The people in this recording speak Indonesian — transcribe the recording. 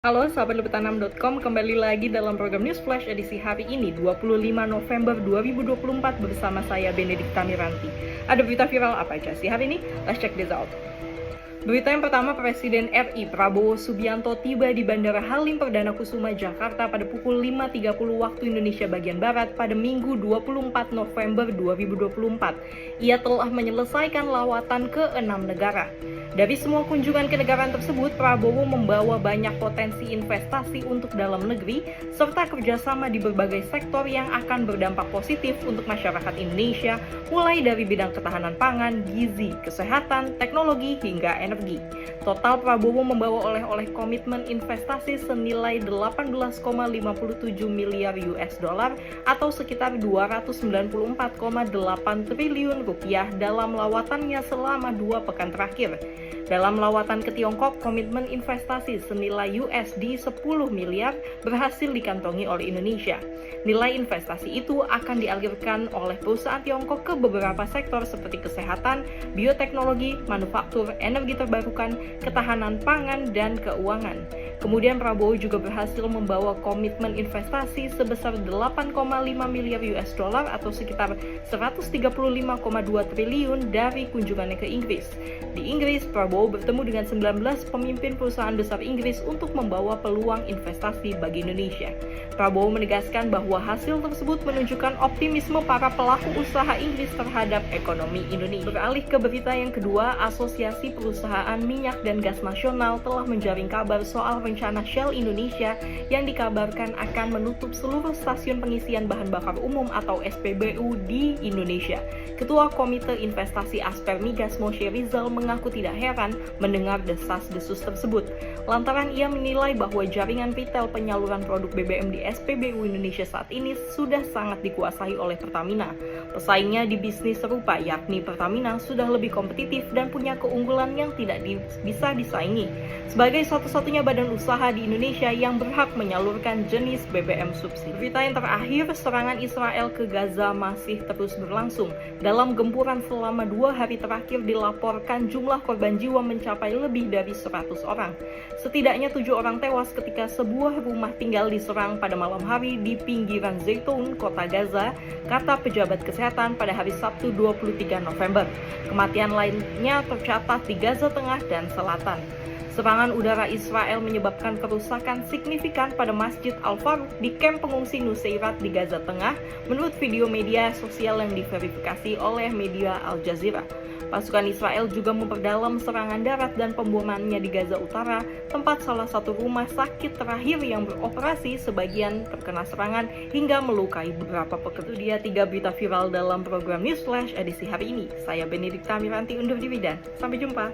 Halo sahabat Lepetanam.com, kembali lagi dalam program News Flash edisi hari ini 25 November 2024 bersama saya Benedikta Miranti. Ada berita viral apa aja sih hari ini? Let's check this out. Berita yang pertama, Presiden RI Prabowo Subianto tiba di Bandara Halim Perdana Kusuma, Jakarta pada pukul 5.30 waktu Indonesia bagian Barat pada Minggu 24 November 2024. Ia telah menyelesaikan lawatan ke 6 negara. Dari semua kunjungan ke negara tersebut, Prabowo membawa banyak potensi investasi untuk dalam negeri, serta kerjasama di berbagai sektor yang akan berdampak positif untuk masyarakat Indonesia, mulai dari bidang ketahanan pangan, gizi, kesehatan, teknologi, hingga energi. Total Prabowo membawa oleh-oleh komitmen investasi senilai 18,57 miliar US dollar atau sekitar 294,8 triliun rupiah dalam lawatannya selama 2 pekan terakhir. Dalam lawatan ke Tiongkok, komitmen investasi senilai USD 10 miliar berhasil dikantongi oleh Indonesia. Nilai investasi itu akan dialirkan oleh perusahaan Tiongkok ke beberapa sektor seperti kesehatan, bioteknologi, manufaktur, energi terbarukan, ketahanan pangan, dan keuangan. Kemudian Prabowo juga berhasil membawa komitmen investasi sebesar 8,5 miliar US dollar atau sekitar 135,2 triliun dari kunjungannya ke Inggris. Di Inggris, Prabowo bertemu dengan 19 pemimpin perusahaan besar Inggris untuk membawa peluang investasi bagi Indonesia. Prabowo menegaskan bahwa hasil tersebut menunjukkan optimisme para pelaku usaha Inggris terhadap ekonomi Indonesia. Beralih ke berita yang kedua, Asosiasi Perusahaan Minyak dan Gas Nasional telah menjaring kabar soal rencana Shell Indonesia yang dikabarkan akan menutup seluruh stasiun pengisian bahan bakar umum atau SPBU di Indonesia. Ketua Komite Investasi Asper Migas Moshe Rizal mengaku tidak heran mendengar desas-desus tersebut, lantaran ia menilai bahwa jaringan retail penyaluran produk BBM di SPBU Indonesia saat ini sudah sangat dikuasai oleh Pertamina. Pesaingnya di bisnis serupa, yakni Pertamina, sudah lebih kompetitif dan punya keunggulan yang tidak bisa disaingi sebagai satu-satunya badan usaha di Indonesia yang berhak menyalurkan jenis BBM subsidi. Berita yang terakhir, serangan Israel ke Gaza masih terus berlangsung. Dalam gempuran selama 2 hari terakhir dilaporkan jumlah korban jiwa mencapai lebih dari 100 orang. Setidaknya 7 orang tewas ketika sebuah rumah tinggal diserang pada malam hari di pinggiran Zaitun, kota Gaza, kata pejabat kesehatan pada hari Sabtu 23 November. Kematian lainnya tercatat di Gaza Tengah dan Selatan. Serangan udara Israel menyebabkan kerusakan signifikan pada Masjid Al-Faruq di kamp pengungsi Nuseirat di Gaza Tengah, menurut video media sosial yang diverifikasi oleh media Al Jazeera. Pasukan Israel juga memperdalam serangan darat dan pembomannya di Gaza Utara, tempat salah satu rumah sakit terakhir yang beroperasi. Sebagian terkena serangan hingga melukai beberapa pekerja. Dia 3 berita viral dalam program News Flash edisi hari ini. Saya Benedikta Miranti undur diri dan sampai jumpa.